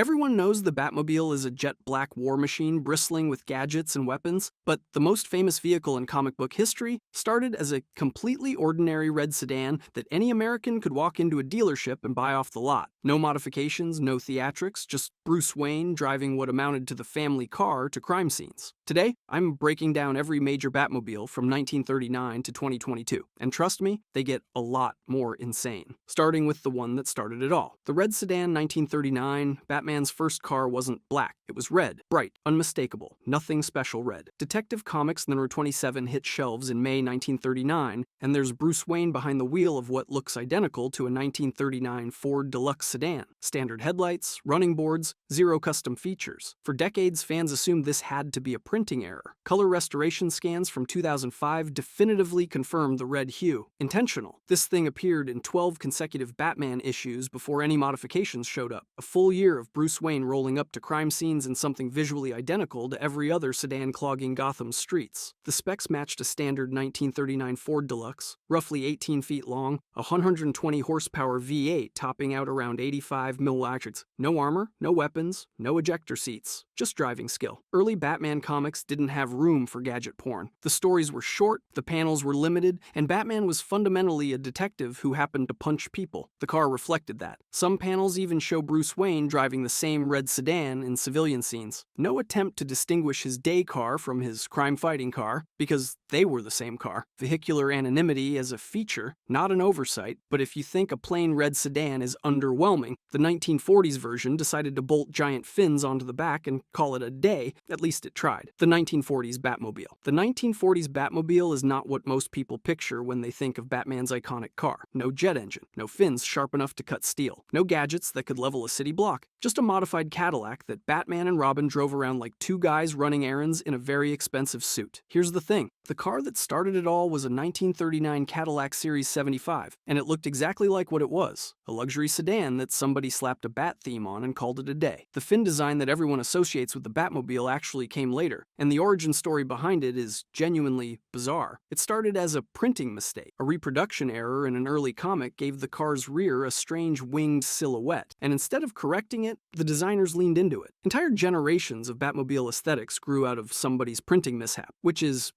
Everyone knows the Batmobile is a jet black war machine bristling with gadgets and weapons, but the most famous vehicle in comic book history started as a completely ordinary red sedan that any American could walk into a dealership and buy off the lot. No modifications, no theatrics, just Bruce Wayne driving what amounted to the family car to crime scenes. Today, I'm breaking down every major Batmobile from 1939 to 2022, and trust me, they get a lot more insane. Starting with the one that started it all. The red sedan 1939, Batman's first car wasn't black, it was red, bright, unmistakable, nothing special red. Detective Comics number 27 hit shelves in May 1939, and there's Bruce Wayne behind the wheel of what looks identical to a 1939 Ford Deluxe sedan. Standard headlights, running boards, zero custom features. For decades, fans assumed this had to be a printing error. Color restoration scans from 2005 definitively confirmed the red hue. Intentional. This thing appeared in 12 consecutive Batman issues before any modifications showed up. A full year of Bruce Wayne rolling up to crime scenes in something visually identical to every other sedan clogging Gotham's streets. The specs matched a standard 1939 Ford Deluxe, roughly 18 feet long, a 120 horsepower V8 topping out around 85 mil. No armor, no weapons, no ejector seats, just driving skill. Early Batman comics didn't have room for gadget porn. The stories were short, the panels were limited, and Batman was fundamentally a detective who happened to punch people. The car reflected that. Some panels even show Bruce Wayne driving the same red sedan in civilian scenes. No attempt to distinguish his day car from his crime-fighting car, because they were the same car. Vehicular anonymity as a feature, not an oversight, but if you think a plain red sedan is underwhelming, the 1940s version decided to bolt giant fins onto the back and call it a day. At least it tried. The 1940s Batmobile. The 1940s Batmobile is not what most people picture when they think of Batman's iconic car. No jet engine, no fins sharp enough to cut steel, no gadgets that could level a city block, just a modified Cadillac that Batman and Robin drove around like two guys running errands in a very expensive suit. Here's the thing. The car that started it all was a 1939 Cadillac Series 75, and it looked exactly like what it was, a luxury sedan that somebody slapped a bat theme on and called it a day. The fin design that everyone associates with the Batmobile actually came later, and the origin story behind it is genuinely bizarre. It started as a printing mistake. A reproduction error in an early comic gave the car's rear a strange winged silhouette, and instead of correcting it, the designers leaned into it. Entire generations of Batmobile aesthetics grew out of somebody's printing mishap, which is,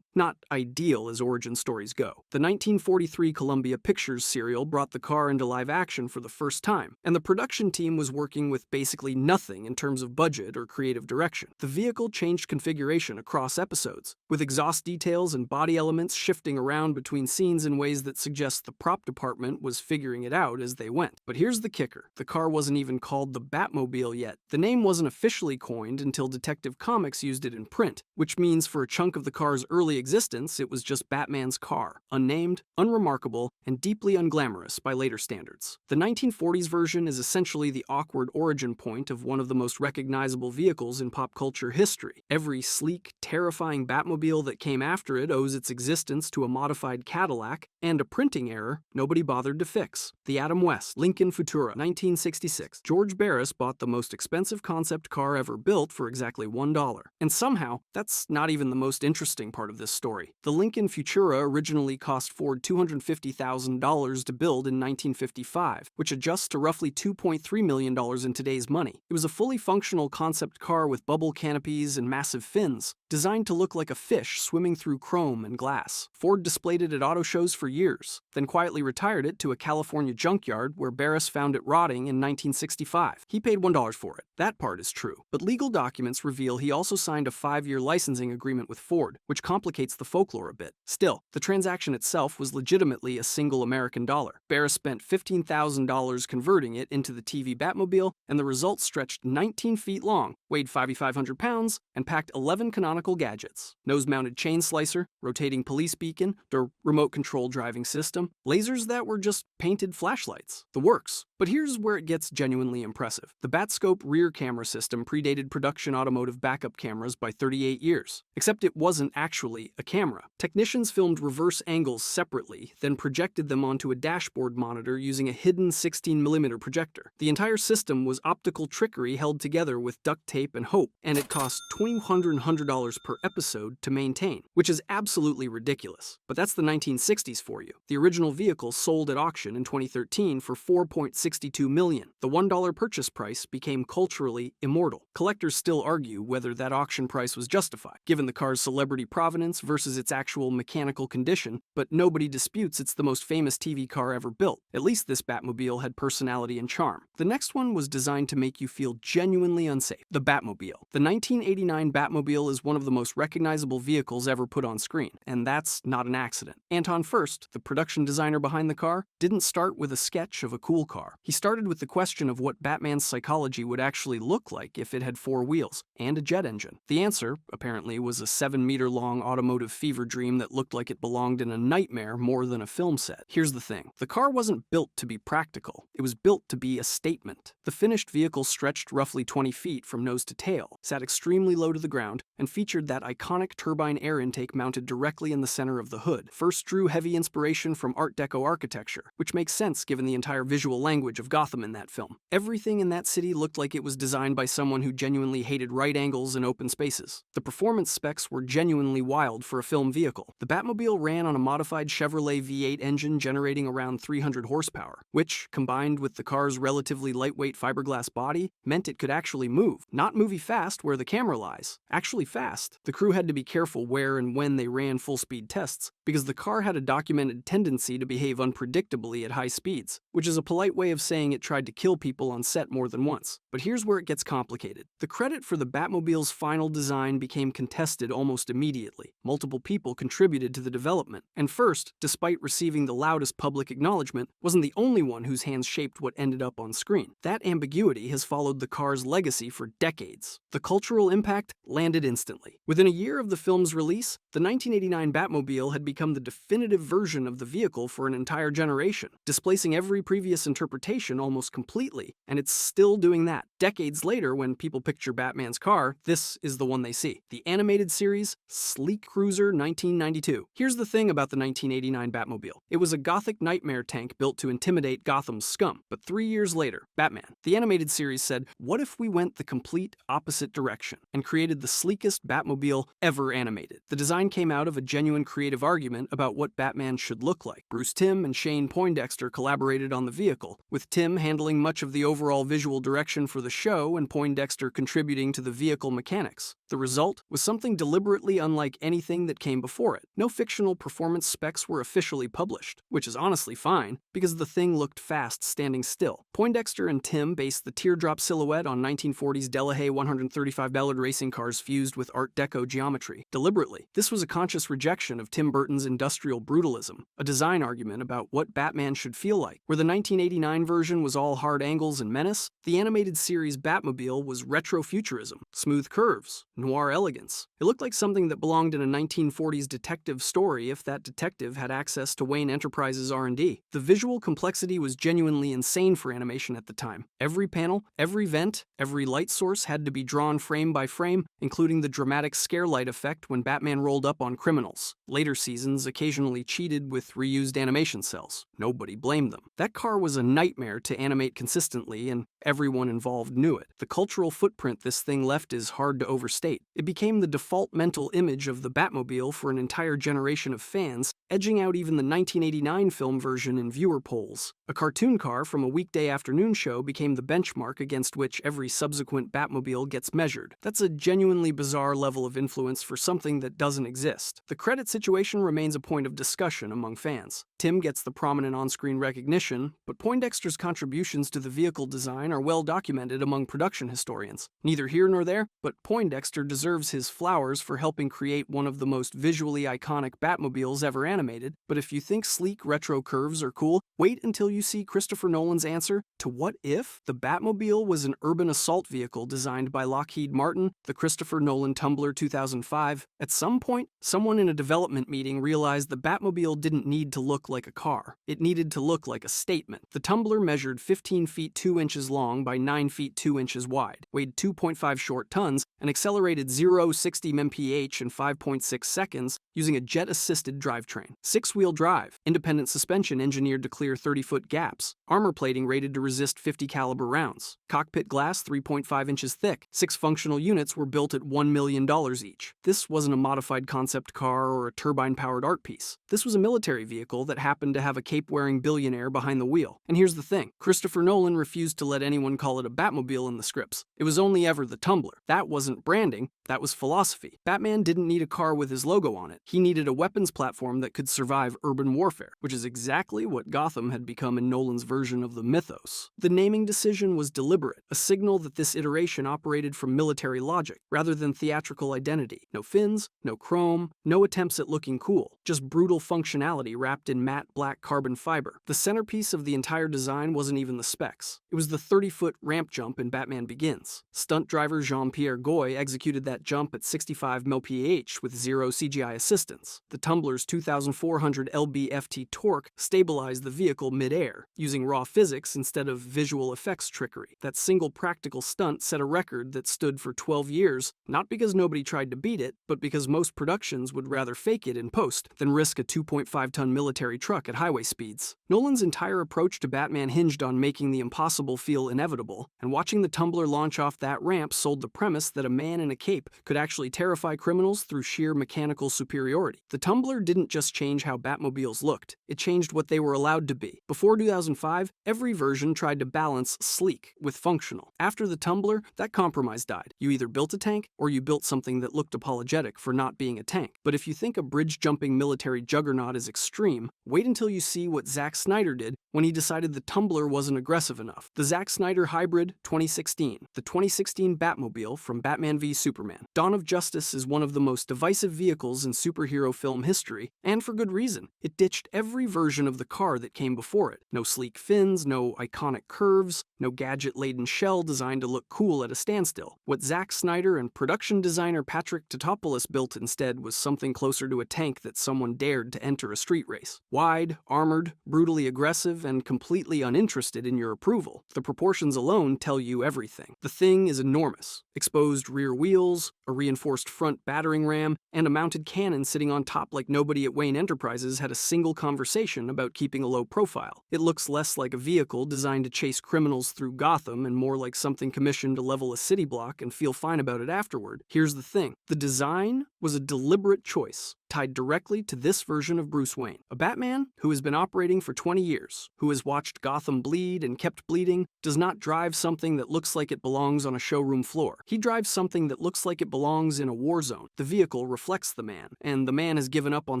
not ideal as origin stories go. The 1943 Columbia Pictures serial brought the car into live action for the first time, and the production team was working with basically nothing in terms of budget or creative direction. The vehicle changed configuration across episodes, with exhaust details and body elements shifting around between scenes in ways that suggest the prop department was figuring it out as they went. But here's the kicker. The car wasn't even called the Batmobile yet. The name wasn't officially coined until Detective Comics used it in print, which means for a chunk of the car's early existence, it was just Batman's car, unnamed, unremarkable, and deeply unglamorous by later standards. The 1940s version is essentially the awkward origin point of one of the most recognizable vehicles in pop culture history. Every sleek, terrifying Batmobile that came after it owes its existence to a modified Cadillac and a printing error nobody bothered to fix. The Adam West Lincoln Futura, 1966. George Barris bought the most expensive concept car ever built for exactly $1. And somehow, that's not even the most interesting part of this story. The Lincoln Futura originally cost Ford $250,000 to build in 1955, which adjusts to roughly $2.3 million in today's money. It was a fully functional concept car with bubble canopies and massive fins, designed to look like a fish swimming through chrome and glass. Ford displayed it at auto shows for years, then quietly retired it to a California junkyard where Barris found it rotting in 1965. He paid $1 for it. That part is true. But legal documents reveal he also signed a 5-year licensing agreement with Ford, which complicates the folklore a bit. Still, the transaction itself was legitimately a single American dollar. Barris spent $15,000 converting it into the TV Batmobile, and the result stretched 19 feet long, weighed 5,500 pounds, and packed 11 canonical gadgets. Nose-mounted chain slicer, rotating police beacon, the remote-control driving system, lasers that were just painted flashlights. The works. But here's where it gets genuinely impressive. The Batscope rear camera system predated production automotive backup cameras by 38 years. Except it wasn't actually a camera. Technicians filmed reverse angles separately, then projected them onto a dashboard monitor using a hidden 16mm projector. The entire system was optical trickery held together with duct tape and hope, and it cost $2,100 per episode to maintain, which is absolutely ridiculous. But that's the 1960s for you. The original vehicle sold at auction in 2013 for $4.62 million. The $1 purchase price became culturally immortal. Collectors still argue whether that auction price was justified, given the car's celebrity provenance versus its actual mechanical condition, but nobody disputes it's the most famous TV car ever built. At least this Batmobile had personality and charm. The next one was designed to make you feel genuinely unsafe. The Batmobile. The 1989 Batmobile is one of the most recognizable vehicles ever put on screen, and that's not an accident. Anton Furst, the production designer behind the car, didn't start with a sketch of a cool car. He started with the question of what Batman's psychology would actually look like if it had 4 wheels and a jet engine. The answer, apparently, was a 7-meter-long automotive fever dream that looked like it belonged in a nightmare more than a film set. Here's the thing. The car wasn't built to be practical. It was built to be a statement. The finished vehicle stretched roughly 20 feet from nose to tail, sat extremely low to the ground, and featured that iconic turbine air intake mounted directly in the center of the hood. Furst drew heavy inspiration from Art Deco architecture, which makes sense given the entire visual language of Gotham in that film. Everything in that city looked like it was designed by someone who genuinely hated right angles and open spaces. The performance specs were genuinely wild for a film vehicle. The Batmobile ran on a modified Chevrolet V8 engine generating around 300 horsepower, which, combined with the car's relatively lightweight fiberglass body, meant it could actually move. Not movie fast where the camera lies, actually fast. The crew had to be careful where and when they ran full-speed tests, because the car had a documented tendency to behave unpredictably at high speeds, which is a polite way of saying it tried to kill people on set more than once. But here's where it gets complicated. The credit for the Batmobile's final design became contested almost immediately. Multiple people contributed to the development, and Furst, despite receiving the loudest public acknowledgement, wasn't the only one whose hands shaped what ended up on screen. That ambiguity has followed the car's legacy for decades. The cultural impact landed instantly. Within a year of the film's release, the 1989 Batmobile had become the definitive version of the vehicle for an entire generation, displacing every previous interpretation almost completely, and it's still doing that. Decades later, when people picture Batman's car, this is the one they see. The animated series, Sleek Cruiser 1992. Here's the thing about the 1989 Batmobile. It was a gothic nightmare tank built to intimidate Gotham's scum. But 3 years later, Batman, the animated series, said, what if we went the complete opposite direction and created the sleekest Batmobile ever animated? The design came out of a genuine creative argument about what Batman should look like. Bruce Timm and Shane Poindexter collaborated on the vehicle, with Timm handling much of the overall visual direction for the show and Poindexter contributing to the vehicle mechanics. The result was something deliberately unlike anything that came before it. No fictional performance specs were officially published, which is honestly fine, because the thing looked fast standing still. Poindexter and Timm based the teardrop silhouette on 1940s Delahaye 135 Ballard racing cars fused with Art Deco geometry. Deliberately, this was a conscious rejection of Tim Burton's industrial brutalism, a design argument about what Batman should feel like. Where the 1989 version was all hard angles and menace, the animated series Batmobile was retrofuturism, smooth curves, noir elegance. It looked like something that belonged in a 1940s detective story if that detective had access to Wayne Enterprises R&D. The visual complexity was genuinely insane for animation at the time. Every panel, every vent, every light source had to be drawn frame by frame, including the dramatic scare light effect when Batman rolled up on criminals. Later seasons occasionally cheated with reused animation cells. Nobody blamed them. That car was a nightmare to animate consistently, and everyone involved knew it. The cultural footprint this thing left is hard to overstate. It became the default mental image of the Batmobile for an entire generation of fans, edging out even the 1989 film version in viewer polls. A cartoon car from a weekday afternoon show became the benchmark against which every subsequent Batmobile gets measured. That's a genuinely bizarre level of influence for something that doesn't exist. The credit situation remains a point of discussion among fans. Timm gets the prominent on-screen recognition, but Poindexter's contributions to the vehicle design are well documented among production historians. Neither here nor there, but Poindexter deserves his flowers for helping create one of the most visually iconic Batmobiles ever animated. But if you think sleek retro curves are cool, wait until you see Christopher Nolan's answer to what if the Batmobile was an urban assault vehicle designed by Lockheed Martin, the Christopher Nolan Tumbler 2005. At some point, someone in a development meeting realized the Batmobile didn't need to look like a car. It needed to look like a statement. The Tumbler measured 15 feet 2 inches long by 9 feet 2 inches wide, weighed 2.5 short tons, and accelerated 0-60 mph in 5.6 seconds using a jet-assisted drivetrain. powertrain, 6-wheel drive, independent suspension engineered to clear 30-foot gaps, armor plating rated to resist 50 caliber rounds, cockpit glass 3.5 inches thick. 6 functional units were built at $1 million each. This wasn't a modified concept car or a turbine-powered art piece. This was a military vehicle that happened to have a cape-wearing billionaire behind the wheel. And here's the thing, Christopher Nolan refused to let anyone call it a Batmobile in the scripts. It was only ever the Tumbler. That wasn't branding, that was philosophy. Batman didn't need a car with his logo on it. He needed a weapons platform that could survive urban warfare, which is exactly what Gotham had become in Nolan's version of the mythos. The naming decision was deliberate, a signal that this iteration operated from military logic rather than theatrical identity. No fins, no chrome, no attempts at looking cool, just brutal functionality wrapped in matte black carbon fiber. The centerpiece of the entire design wasn't even the specs. It was the 30-foot ramp jump in Batman Begins. Stunt driver Jean-Pierre Goy executed that jump at 65 mph with zero CGI assistance. The Tumbler's 2,400 lb-ft torque stabilized the vehicle mid-air, using raw physics instead of visual effects trickery. That single practical stunt set a record that stood for 12 years, not because nobody tried to beat it, but because most productions would rather fake it in post than risk a 2.5-ton military truck at highway speeds. Nolan's entire approach to Batman hinged on making the impossible feel inevitable, and watching the Tumbler launch off that ramp sold the premise that a man in a cape could actually terrify criminals through sheer mechanical superiority. The Tumbler didn't just change how Batmobiles looked, it changed what they were allowed to be. Before 2005, every version tried to balance sleek with functional. After the Tumbler, that compromise died. You either built a tank, or you built something that looked apologetic for not being a tank. But if you think a bridge-jumping military juggernaut is extreme, wait until you see what Zack Snyder did when he decided the Tumbler wasn't aggressive enough. The Zack Snyder Hybrid 2016, the 2016 Batmobile from Batman v Superman. Dawn of Justice is one of the most divisive vehicles in superhero film history, and for good reason. It ditched every version of the car that came before it. No sleek fins, no iconic curves, no gadget-laden shell designed to look cool at a standstill. What Zack Snyder and production designer Patrick Tatopoulos built instead was something closer to a tank that someone dared to enter a street race. Wide, armored, brutally aggressive, and completely uninterested in your approval. The proportions alone tell you everything. The thing is enormous. Exposed rear wheels, a reinforced front battering ram, and a mounted cannon sitting on top like nobody at Wayne Enterprises had a single conversation about keeping a low profile. It looks less like a vehicle designed to chase criminals through Gotham and more like something commissioned to level a city block and feel fine about it afterward. Here's the thing. The design was a deliberate choice, tied directly to this version of Bruce Wayne. A Batman who has been operating for 20 years, who has watched Gotham bleed and kept bleeding, does not drive something that looks like it belongs on a showroom floor. He drives something that looks like it belongs in a war zone. The vehicle reflects the man, and the man has given up on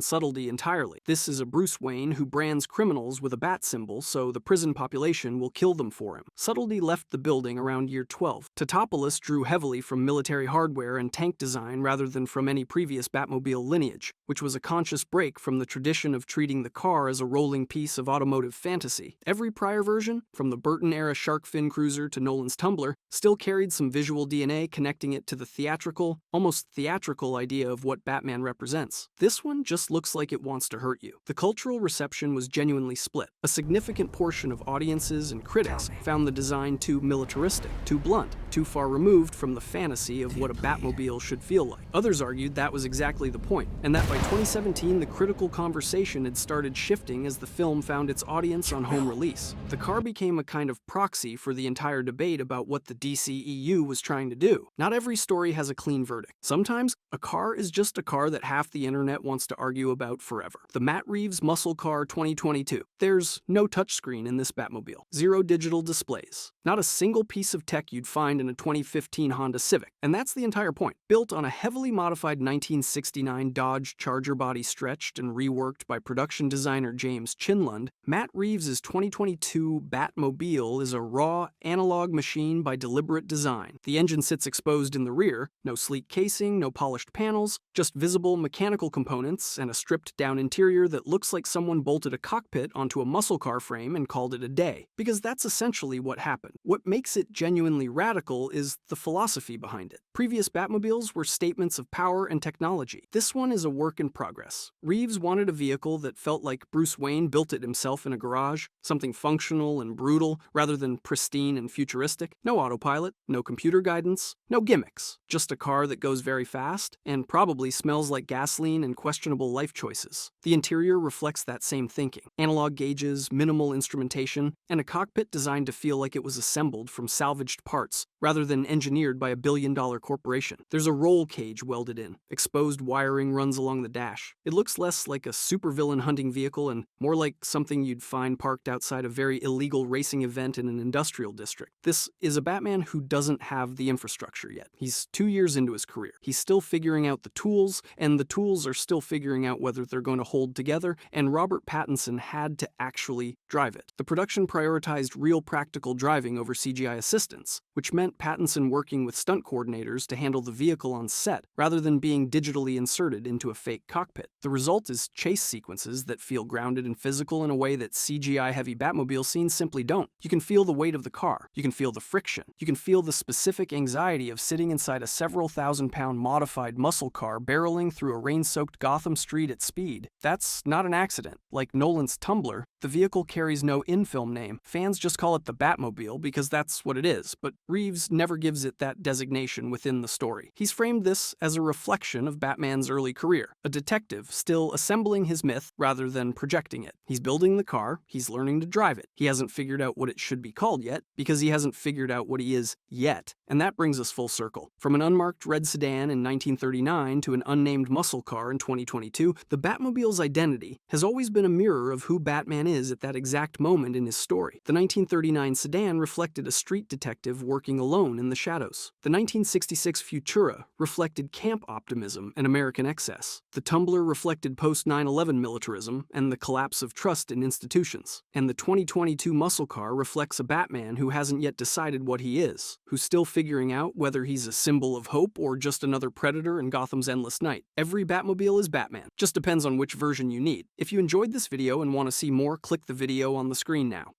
subtlety entirely. This is a Bruce Wayne who brands criminals with a bat symbol so the prison population will kill them for him. Subtlety left the building around year 12. Tatopoulos drew heavily from military hardware and tank design rather than from any previous Batmobile lineage, which was a conscious break from the tradition of treating the car as a rolling piece of automotive fantasy. Every prior version, from the Burton-era shark fin cruiser to Nolan's Tumbler, still carried some visual DNA connecting it to the theatrical, almost theatrical idea of what Batman represents. This one just looks like it wants to hurt you. The cultural reception was genuinely split. A significant portion of audiences and critics found the design too militaristic, too blunt, too far removed from the fantasy of what a Batmobile should feel like. Others argued that was exactly the point, and that by 2017 the critical conversation had started shifting as the film found its audience on home release. The car became a kind of proxy for the entire debate about what the DCEU was trying to do. Not every story has a clean verdict. Sometimes, a car is just a car that half the internet wants to argue about forever. The Matt Reeves Muscle Car 2022. There's no touchscreen in this Batmobile. Zero digital displays. Not a single piece of tech you'd find in a 2015 Honda Civic. And that's the entire point. Built on a heavily modified 1969 Dodge Charger body stretched and reworked by production designer James Chinlund, Matt Reeves' 2022 Batmobile is a raw, analog machine by deliberate design. The engine sits exposed in the rear, no sleek casing, no polished panels, just visible mechanical components and a stripped-down interior that looks like someone bolted a cockpit onto a muscle car frame and called it a day. Because that's essentially what happened. What makes it genuinely radical is the philosophy behind it. Previous Batmobiles were statements of power and technology. This one is a work in progress. Reeves wanted a vehicle that felt like Bruce Wayne built it himself in a garage, something functional and brutal rather than pristine and futuristic. No autopilot, no computer guidance, no gimmicks. Just a car that goes very fast and probably smells like gasoline and questionable life choices. The interior reflects that same thinking. Analog gauges, minimal instrumentation, and a cockpit designed to feel like it was assembled from salvaged parts rather than engineered by a billion-dollar corporation. There's a roll cage welded in. Exposed wiring runs along the dash. It looks less like a supervillain hunting vehicle and more like something you'd find parked outside a very illegal racing event in an industrial district. This is a Batman who doesn't have the infrastructure yet. He's 2 years into his career. He's still figuring out the tools, and the tools are still figuring out whether they're going to hold together, and Robert Pattinson had to actually drive it. The production prioritized real practical driving over CGI assistance, which meant Pattinson working with stunt coordinators to handle the vehicle on set rather than being digitally inserted into a fake cockpit. The result is chase sequences that feel grounded and physical in a way that CGI-heavy Batmobile scenes simply don't. You can feel the weight of the car. You can feel the friction. You can feel the specific anxiety of sitting inside a several thousand-pound modified muscle car barreling through a rain-soaked Gotham street at speed. That's not an accident. Like Nolan's Tumbler, the vehicle carries no in-film name. Fans just call it the Batmobile because that's what it is, but Reeves never gives it that designation within the story. He's framed this as a reflection of Batman's early career, a detective still assembling his myth rather than projecting it. He's building the car, he's learning to drive it. He hasn't figured out what it should be called yet because he hasn't figured out what he is yet. And that brings us full circle. From an unmarked red sedan in 1939 to an unnamed muscle car in 2022, the Batmobile's identity has always been a mirror of who Batman is at that exact moment in his story. The 1939 sedan reflected a street detective working alone in the shadows. The 1966 Futura reflected camp optimism and American excess. The Tumbler reflected post-9/11 militarism and the collapse of trust in institutions. And the 2022 muscle car reflects a Batman who hasn't yet decided what he is, who's still figuring out whether he's a symbol of hope or just another predator in Gotham's endless night. Every Batmobile is Batman. Just depends on which version you need. If you enjoyed this video and want to see more, click the video on the screen now.